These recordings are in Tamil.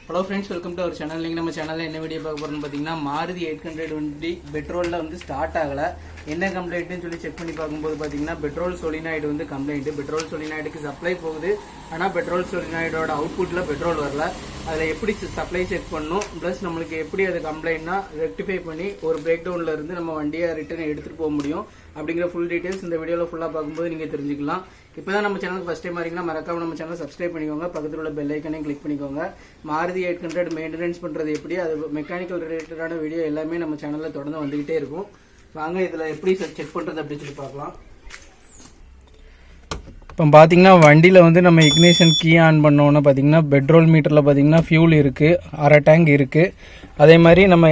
Hello friends, welcome to our channel. நீங்கள் நம்ம சேனலில் என்ன வீடியோ பார்க்க போகிறோம்னு பார்த்தீங்கன்னா, மாருதி 800 பெட்ரோலில் வந்து ஸ்டார்ட் ஆகலை. என்ன கம்ப்ளைண்ட்டுன்னு சொல்லி செக் பண்ணி பார்க்கும்போது பார்த்தீங்கன்னா, பெட்ரோல் சொலினாய்டு வந்து கம்ப்ளைண்ட்டு. பெட்ரோல் சொலினாய்டுக்கு சப்ளை போகுது, ஆனால் பெட்ரோல் சொலினாய்டோட அவுட்புட்டில் பெட்ரோல் வரல. அதில் எப்படி சப்ளை செக் பண்ணணும், ப்ளஸ் நம்மளுக்கு எப்படி அது கம்ப்ளைண்ட்னா ரெக்டிஃபை பண்ணி ஒரு பிரேக் டவுனில் இருந்து நம்ம வண்டியை ரிட்டர்ன் எடுத்துகிட்டு போக முடியும் அப்படிங்கிற ஃபுல் டீட்டெயில்ஸ் இந்த வீடியோவில் ஃபுல்லாக பார்க்கும்போது நீங்கள் தெரிஞ்சுக்கலாம். இப்போ தான் நம்ம சேனலுக்கு ஃபஸ்ட் டைம் வரீங்கன்னா மறக்காம நம்ம சேனலை சப்ஸ்கிரைப் பண்ணிக்கோங்க, பக்கத்தில் உள்ள பெல் ஐக்கனையும் கிளிக் பண்ணிக்கோங்க. மாருதி 800 மெயின்டெனன்ஸ் பண்ணுறது எப்படி, அது மெக்கானிக்கல் ரிலேட்டடான வீடியோ எல்லாமே நம்ம சேனலில் தொடர்ந்து வந்துக்கிட்டே இருக்கும். வாங்க இதில் எப்படி செக் பண்ணுறது அப்படின்னு சொல்லி பார்க்கலாம். இப்போ பார்த்தீங்கன்னா வண்டியில் வந்து நம்ம இக்னிஷன் கீ ஆன் பண்ணோன்னு பார்த்தீங்கன்னா பெட்ரோல் மீட்டரில் பார்த்தீங்கன்னா ஃபியூல் இருக்குது, அரை டேங்க் இருக்குது. அதே மாதிரி நம்ம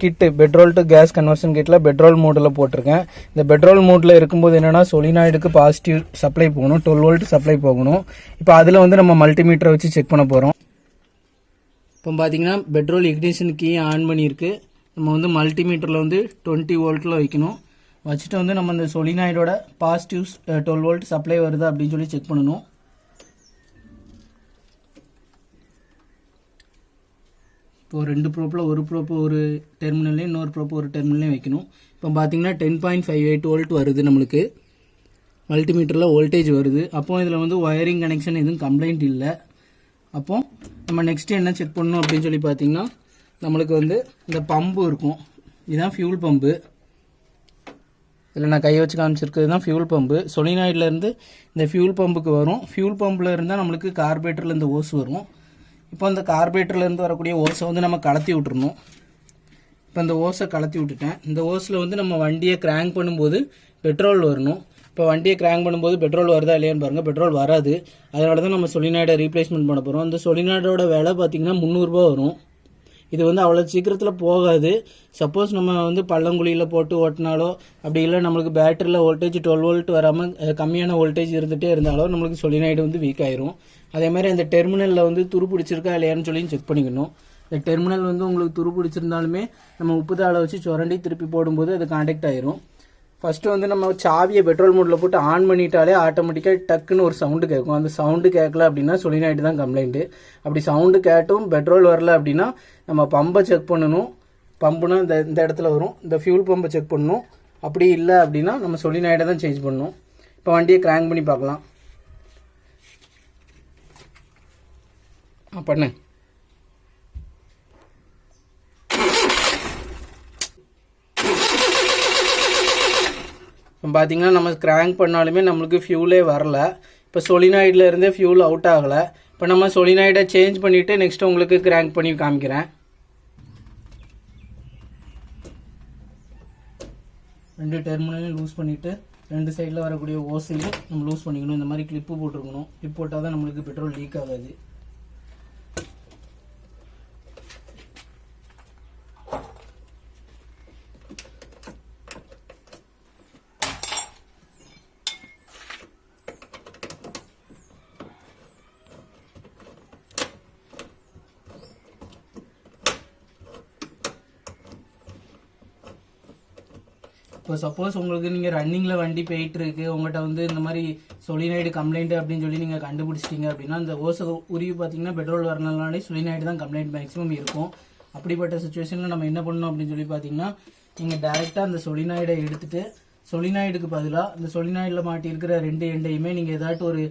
kit petrol to gas conversion கிட்டில் பெட்ரோல் மோடில் போட்டிருக்கேன். இந்த பெட்ரோல் மோடில் இருக்கும்போது என்னென்னா சொலினாய்டுக்கு பாசிட்டிவ் சப்ளை போகணும், 12 வோல்ட் சப்ளை போகணும். இப்போ அதில் வந்து நம்ம மல்டிமீட்டரை வச்சு செக் பண்ண போகிறோம். இப்போ பார்த்தீங்கன்னா பெட்ரோல் இக்னிஷன் கீ ஆன் பண்ணியிருக்கு. நம்ம வந்து மல்டிமீட்டரில் வந்து 20 வோல்ட்டில் வைக்கணும். வச்சுட்டு வந்து நம்ம இந்த சொலினாய்டோட பாசிட்டிவ் 12 வோல்ட் சப்ளை வருது அப்படின்னு சொல்லி செக் பண்ணணும். இப்போ 2 ப்ரோப்பில் ஒரு ப்ரோப்பு ஒரு டெர்மினல்லையும் இன்னொரு ப்ரோப்பு ஒரு டெர்மினல்லையும் வைக்கணும். இப்போ பார்த்தீங்கன்னா 10.58 வோல்ட் வருது, நம்மளுக்கு மல்டிமீட்டரில் வோல்டேஜ் வருது. அப்போது இதில் வந்து ஒயரிங் கனெக்ஷன் எதுவும் கம்ப்ளைண்ட் இல்லை. அப்போது நம்ம நெக்ஸ்ட்டு என்ன செக் பண்ணணும் அப்படின்னு சொல்லி பார்த்தீங்கன்னா, நம்மளுக்கு வந்து இந்த பம்பு இருக்கும், இதுதான் ஃபியூல் பம்பு. இதில் நான் கையை வச்சு காமிச்சிருக்கிறது தான் ஃபியூல் பம்பு. சொலினாய்ட்லேருந்து இந்த ஃபியூல் பம்புக்கு வரும். ஃபியூல் பம்பில் இருந்தால் நம்மளுக்கு கார்பரேட்டரில் இந்த ஓஸ் வரும். இப்போ அந்த கார்பரேட்டர்லேருந்து வரக்கூடிய ஓஸை வந்து நம்ம கலத்தி விட்டுறணும். இப்போ இந்த ஓஸை கலத்தி விட்டுட்டேன். இந்த ஓஸில் வந்து நம்ம வண்டியை கிராங்க் பண்ணும்போது பெட்ரோல் வரணும். இப்போ வண்டியை கிராங்க் பண்ணும்போது பெட்ரோல் வருதா இல்லையான்னு பாருங்கள், பெட்ரோல் வராது. அதனால தான் நம்ம சொலினாய்டை ரீப்ளேஸ்மெண்ட் பண்ண போகிறோம். இந்த சொலினாய்டோட விலை பார்த்திங்கன்னா 300 ரூபா வரும். இது வந்து அவ்வளோ சீக்கிரத்தில் போகாது. சப்போஸ் நம்ம வந்து பள்ளங்குழியில் போட்டு ஓட்டினாலோ அப்படி இல்லை நம்மளுக்கு பேட்டரியில் வோல்டேஜ் 12 வோல்ட் வராமல் கம்மியான வோல்டேஜ் இருந்துகிட்டே இருந்தாலோ நம்மளுக்கு சொலினாய்டு வந்து வீக் ஆயிரும். அதே மாதிரி அந்த டெர்மினலில் வந்து துரு பிடிச்சிருக்கா இல்லையான்னு சொல்லி செக் பண்ணிக்கணும். இந்த டெர்மினல் வந்து உங்களுக்கு துரு பிடிச்சிருந்தாலுமே நம்ம உப்பு தாளை வச்சு சுரண்டி திருப்பி போடும்போது அது கான்டாக்ட் ஆயிரும். ஃபஸ்ட்டு வந்து நம்ம சாவியை பெட்ரோல் மோடில் போட்டு ஆன் பண்ணிட்டாலே ஆட்டோமேட்டிக்காக டக்குன்னு ஒரு சவுண்டு கேட்கும். அந்த சவுண்டு கேட்கல அப்படின்னா சொலினாய்டு தான் கம்ப்ளைண்ட்டு. அப்படி சவுண்டு கேட்டும் பெட்ரோல் வரல அப்படின்னா நம்ம பம்பை செக் பண்ணணும். பம்புனா இந்த இடத்துல வரும், இந்த ஃபியூல் பம்பை செக் பண்ணணும். அப்படி இல்லை அப்படின்னா நம்ம சொலினாய்டை தான் சேஞ்ச் பண்ணணும். இப்போ வண்டியை கிராங்க் பண்ணி பார்க்கலாம். பண்ணு. இப்போ பார்த்தீங்கன்னா நம்ம கிராங்க் பண்ணாலுமே நம்மளுக்கு ஃபியூலே வரல. இப்போ சொலினாய்டில் இருந்தே ஃபியூல் அவுட் ஆகலை. இப்போ நம்ம சொலினாய்டை சேஞ்ச் பண்ணிவிட்டு நெக்ஸ்ட்டு உங்களுக்கு கிராங்க் பண்ணி காமிக்கிறேன். 2 டெர்மினலையும் லூஸ் பண்ணிவிட்டு 2 சைடில் வரக்கூடிய ஓசையும் நம்ம லூஸ் பண்ணிக்கணும். இந்த மாதிரி கிளிப்பு போட்டிருக்கணும். கிளிப் போட்டால் தான் நம்மளுக்கு பெட்ரோல் லீக் ஆகாது. இப்போ சப்போஸ் உங்களுக்கு நீங்கள் ரன்னிங்கில் வண்டி போயிட்டு இருக்கு, உங்கள்கிட்ட வந்து இந்த மாதிரி சொலினாய்டு கம்ப்ளைண்ட் அப்படின்னு சொல்லி நீங்கள் கண்டுபிடிச்சிட்டிங்க அப்படின்னா, இந்த ஓசை உருவி பார்த்தீங்கன்னா பெட்ரோல் வரனாலே சொலினாய்டு தான் கம்ப்ளைண்ட் மேக்ஸிமம் இருக்கும். அப்படிப்பட்ட சுச்சுவேஷனில் நம்ம என்ன பண்ணணும் அப்படின்னு சொல்லி பார்த்தீங்கன்னா, நீங்கள் டேரெக்டாக அந்த சொலினாய்டை எடுத்துகிட்டு சொலினாய்டுக்கு பதிலாக இந்த சொலினாய்டில் மாட்டி இருக்கிற 2 எண்டையுமே நீங்கள் ஏதாட்டும் ஒரு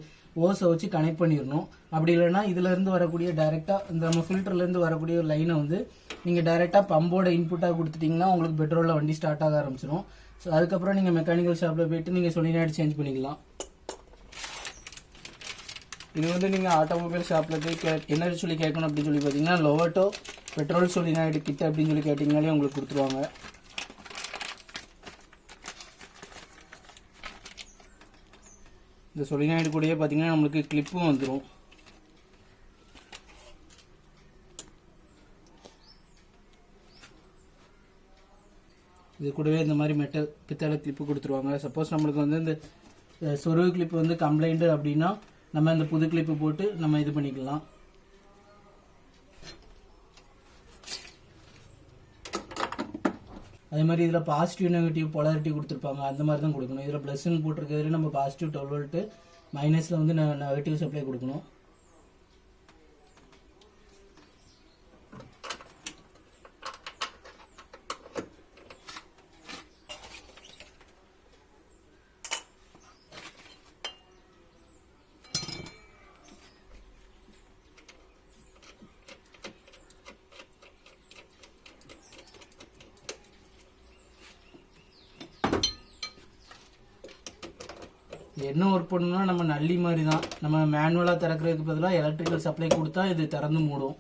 ஓஸை வச்சு கனெக்ட் பண்ணிடணும். அப்படி இல்லைன்னா இதிலேருந்து வரக்கூடிய டேரெக்டாக இந்த நம்ம ஃபில்டர்லேருந்து வரக்கூடிய ஒரு லைனை வந்து நீங்கள் டேரெக்டாக பம்போட இன்புட்டாக கொடுத்துட்டிங்கன்னா உங்களுக்கு பெட்ரோலில் வண்டி ஸ்டார்ட் ஆக ஆரம்பிச்சிடும். ஸோ அதுக்கப்புறம் நீங்கள் மெக்கானிக்கல் ஷாப்பில் போய்ட்டு நீங்கள் சொலினாய்டு சேஞ்ச் பண்ணிக்கலாம். இது வந்து நீங்கள் ஆட்டோமொபைல் ஷாப்பில் போய் என்ன சொல்லி கேட்கணும் அப்படின்னு சொல்லி பார்த்தீங்கன்னா, லோவட்டோ பெட்ரோல் சொலினாய்டு கிட் அப்படின்னு சொல்லி கேட்டிங்கனாலே உங்களுக்கு கொடுத்துருவாங்க. இந்த சொலினாய்டு கூடயே பார்த்தீங்கன்னா நம்மளுக்கு கிளிப்பும் வந்துடும். இது கூடவே இந்த மாதிரி மெட்டல் பித்தளை கிளிப்பு கொடுத்துருவாங்க. சப்போஸ் நம்மளுக்கு வந்து இந்த சொருவு கிளிப்பு வந்து கம்ப்ளைண்ட்டு அப்படின்னா நம்ம இந்த புது கிளிப்பு போட்டு நம்ம இது பண்ணிக்கலாம். அதே மாதிரி இதில் பாசிட்டிவ் நெகட்டிவ் போலாரிட்டி கொடுத்துருப்பாங்க, அந்த மாதிரி தான் கொடுக்கணும். இதில் ப்ளஸ்ன்னு போட்டிருக்கிறதுல நம்ம பாசிட்டிவ் 12 வோல்ட்டு, மைனஸில் வந்து நெகட்டிவ் சப்ளை கொடுக்கணும். என்ன ஒர்க் பண்ணணும்னா நம்ம நல்லி மாதிரி தான், நம்ம மேனுவலாக திறக்கிறதுக்கு பதிலாக எலக்ட்ரிக்கல் சப்ளை கொடுத்தா இது திறந்து மூடும்.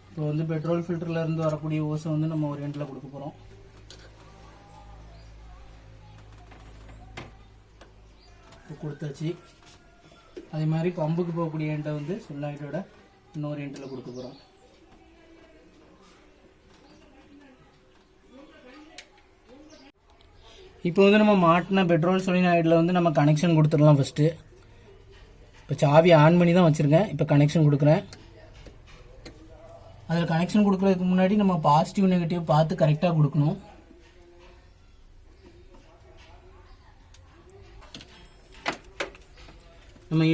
இப்போ வந்து பெட்ரோல் ஃபில்டர்ல இருந்து வரக்கூடிய ஓஸை வந்து நம்ம ஒரு எண்டில் கொடுக்க போகிறோம். கொடுத்தாச்சு. அதே மாதிரி பம்புக்கு போகக்கூடிய எண்டை வந்து சொல்லாயிட்டோட இன்னொரு எண்டில் கொடுக்க போகிறோம். இப்போ வந்து நம்ம மாட்டின பெட்ரோல் சொலினாய்டில் வந்து நம்ம கனெக்ஷன் கொடுத்துடலாம். ஃபஸ்ட்டு இப்போ சாவி ஆன் பண்ணி தான் வச்சுருக்கேன். இப்போ கனெக்ஷன் கொடுக்குறேன். அதில் கனெக்ஷன் கொடுக்குறதுக்கு முன்னாடி நம்ம பாசிட்டிவ் நெகட்டிவ் பார்த்து கரெக்டாக கொடுக்கணும். நம்ம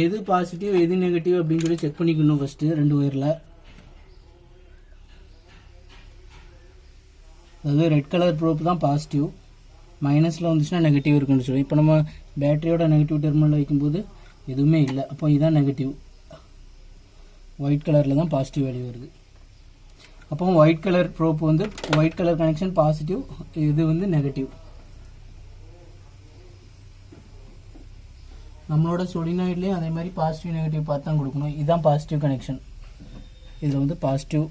எது பாசிட்டிவ் எது நெகட்டிவ் அப்படின்னு சொல்லி செக் பண்ணிக்கணும் ஃபஸ்ட்டு 2 ஒயரில். அதாவது ரெட் கலர் ப்ரோப் தான் பாசிட்டிவ், மைனஸில் வந்துச்சுன்னா நெகட்டிவ் இருக்குன்னு சொல்லி. இப்போ நம்ம பேட்டரியோட நெகட்டிவ் டெர்மினல் வைக்கும்போது எதுவுமே இல்லை, அப்போ இதுதான் நெகட்டிவ். ஒயிட் கலரில் தான் பாசிட்டிவ் வேல்யூ வருது. அப்போ ஒயிட் கலர் ப்ரோப் வந்து ஒயிட் கலர் கனெக்ஷன் பாசிட்டிவ், இது வந்து நெகட்டிவ். நம்மளோட சொலினாய்ட்லேயே அதே மாதிரி பாசிட்டிவ் நெகட்டிவ் பார்த்து தான் கொடுக்கணும். இதுதான் பாசிட்டிவ் கனெக்ஷன். இதில் வந்து பாசிட்டிவ்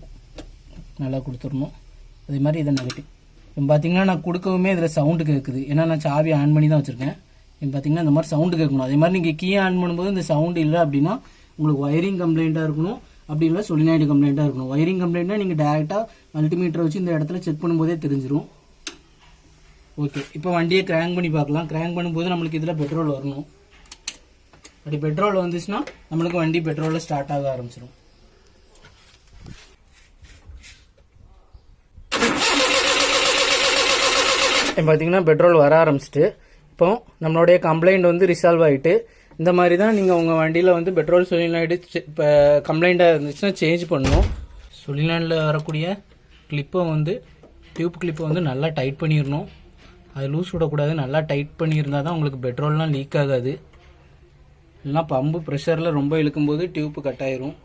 நல்லா கொடுத்துடணும். அதே மாதிரி இதை நெகட்டிவ். இப்போ பார்த்தீங்கன்னா நான் கொடுக்கவுமே இதில் சவுண்டு கேட்குது, ஏன்னா நான் சாவி ஆன் பண்ணி தான் வச்சுருக்கேன். இப்போ பார்த்தீங்கன்னா இந்த மாதிரி சவுண்டு கேட்கணும். அதே மாதிரி நீங்கள் கீ ஆன் பண்ணும்போது இந்த சவுண்டு இல்லை அப்படின்னா உங்களுக்கு ஒயரிங் கம்ப்ளைண்ட்டாக இருக்கணும், அப்படி இல்லை சொலினாய்டு கம்ப்ளைண்ட்டாக இருக்கணும். ஒயரிங் கம்ப்ளைண்ட்னா நீங்கள் டேரெக்டாக மல்டிமீட்டரை வச்சு இந்த இடத்துல செக் பண்ணும்போதே தெரிஞ்சிடும். ஓகே, இப்போ வண்டியை கிராங்க் பண்ணி பார்க்கலாம். கிராங்க் பண்ணும்போது நம்மளுக்கு இதில் பெட்ரோல் வரணும். அப்படி பெட்ரோல் வந்துச்சுன்னா நம்மளுக்கு வண்டி பெட்ரோலில் ஸ்டார்ட் ஆக ஆரம்பிச்சிடும். இப்போ பார்த்தீங்கன்னா பெட்ரோல் வர ஆரம்பிச்சிட்டு இப்போ நம்மளுடைய கம்ப்ளைண்ட் வந்து ரிசால்வ் ஆகிட்டு, இந்த மாதிரி தான் நீங்கள் உங்கள் வண்டியில் வந்து பெட்ரோல் சொலினாய்டு இப்போ கம்ப்ளைண்ட்டாக இருந்துச்சுன்னா சேஞ்ச் பண்ணணும். சொலினாய்டில் வரக்கூடிய கிளிப்பை வந்து டியூப் கிளிப்பை வந்து நல்லா டைட் பண்ணிடணும். அது லூஸ் விடக்கூடாது, நல்லா டைட் பண்ணியிருந்தால் தான் உங்களுக்கு பெட்ரோல்லாம் லீக் ஆகாது. இல்லைனா பம்பு ப்ரெஷரில் ரொம்ப இழுக்கும்போது டியூப்பு கட் ஆயிரும்.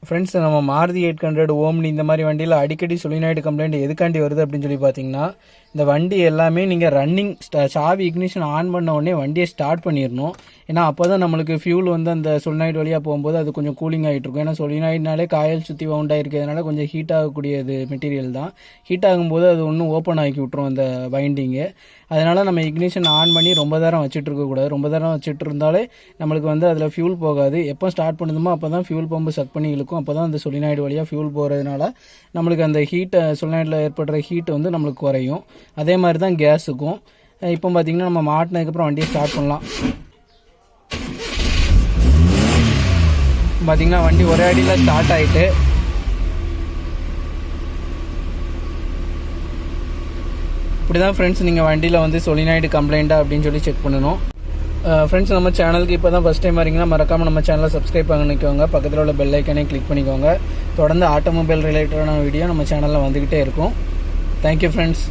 ஃப்ரெண்ட்ஸ், நம்ம மாருதி 800 ஓம்னி இந்த மாதிரி வண்டியில் அடிக்கடி சொலினாய்டு கம்ப்ளைண்ட் எதுக்காண்டி வருது அப்படின்னு சொல்லி பார்த்தீங்கன்னா, இந்த வண்டி எல்லாமே நீங்கள் ரன்னிங் சாவி இக்னிஷன் ஆன் பண்ண உடனே வண்டியை ஸ்டார்ட் பண்ணிடணும். ஏன்னா அப்போ தான் நம்மளுக்கு ஃபியூல் வந்து அந்த சொலினாய்டு வழியாக போகும்போது அது கொஞ்சம் கூலிங் ஆகிட்டு இருக்கும். ஏன்னா சொலினாய்டுனாலே காயில் சுற்றி வவுண்ட் ஆகிருக்கிறதுனால கொஞ்சம் ஹீட் ஆகக்கூடியது மெட்டீரியல் தான். ஹீட் ஆகும்போது அது ஒன்றும் ஓப்பன் ஆக்கி விட்ரும் அந்த வைண்டிங்கு. அதனால் நம்ம இக்னிஷன் ஆன் பண்ணி ரொம்ப நேரம் வச்சுட்டு இருக்கக்கூடாது. ரொம்ப நேரம் வச்சுட்டு இருந்தாலே நம்மளுக்கு வந்து அதில் ஃபியூல் போகாது. எப்போ ஸ்டார்ட் பண்ணுதுமோ அப்போ தான் ஃபியூல் பம்பு சக் பண்ணி இழுக்கும். அப்போ தான் அந்த சொலினாய்டு வழியாக ஃபியூல் போகிறதுனால நம்மளுக்கு அந்த ஹீட்டை சொலினாய்டில் ஏற்படுற ஹீட் வந்து நம்மளுக்கு குறையும். அதே மாதிரி தான் கேஸுக்கும். இப்போ பார்த்தீங்கன்னா நம்ம மாட்டினதுக்கப்புறம் வண்டியை ஸ்டார்ட் பண்ணலாம். பார்த்தீங்கன்னா வண்டி ஒரே அடியில் ஸ்டார்ட் ஆகிட்டு இப்படி தான் ஃப்ரெண்ட்ஸ் நீங்கள் வண்டியில் வந்து சொலினாய்டு கம்ப்ளைண்ட்டா அப்படின்னு சொல்லி செக் பண்ணணும். ஃப்ரெண்ட்ஸ், நம்ம சேனலுக்கு இப்போ தான் ஃபஸ்ட் டைம் வரீங்கன்னா மறக்காமல் நம்ம சேனலை சப்ஸ்கிரைப் பண்ணிக்கோங்க. பக்கத்தில் உள்ள பெல் ஐக்கனை கிளிக் பண்ணிக்கோங்க. தொடர்ந்து ஆட்டோமொபைல் ரிலேட்டடான வீடியோ நம்ம சேனலில் வந்துக்கிட்டே இருக்கும். Thank you friends.